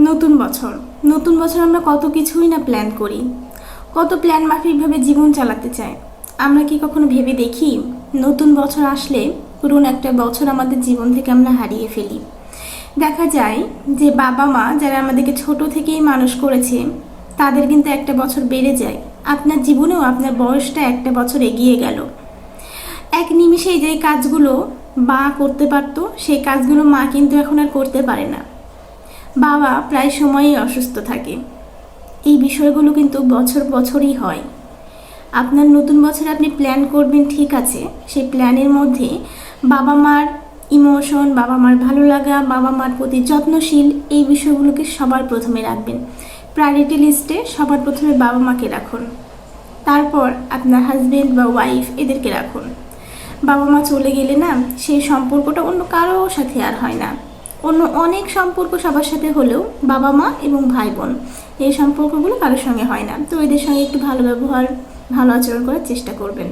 নতুন বছর আমরা কত কিছুই না প্ল্যান করি, কত প্ল্যান মাফিকভাবে জীবন চালাতে চাই। আমরা কি কখনো ভেবে দেখি নতুন বছর আসলে পুরনো একটা বছর আমাদের জীবন থেকে আমরা হারিয়ে ফেলি। দেখা যায় যে বাবা মা যারা আমাদেরকে ছোট থেকেই মানুষ করেছে তাদের কিন্তু একটা বছর বেড়ে যায়। আপনার জীবনেও আপনার বয়সটা একটা বছর এগিয়ে গেল। এক নিমিষেই যে কাজগুলো মা করতে পারতো সেই কাজগুলো মা কিন্তু এখন আর করতে পারে না। বাবা প্রায় সময়ই অসুস্থ থাকে। এই বিষয়গুলো কিন্তু বছর বছরই হয়। আপনার নতুন বছরে আপনি প্ল্যান করবেন, ঠিক আছে, সেই প্ল্যানের মধ্যে বাবা মার ইমোশন, বাবা মার ভালো লাগা, বাবা মার প্রতি যত্নশীল, এই বিষয়গুলোকে সবার প্রথমে রাখবেন। প্রায়োরিটি লিস্টে সবার প্রথমে বাবা মাকে রাখুন, তারপর আপনার হাজবেন্ড বা ওয়াইফ এদেরকে রাখুন। বাবা মা চলে গেলে না সেই সম্পর্কটা অন্য কারো সাথে আর হয় না। অন্য অনেক সম্পর্ক সবার সাথে হলেও বাবা মা এবং ভাই বোন এই সম্পর্কগুলো কারোর সঙ্গে হয় না। তো এদের সঙ্গে একটু ভালো ব্যবহার, ভালো আচরণ করার চেষ্টা করবেন।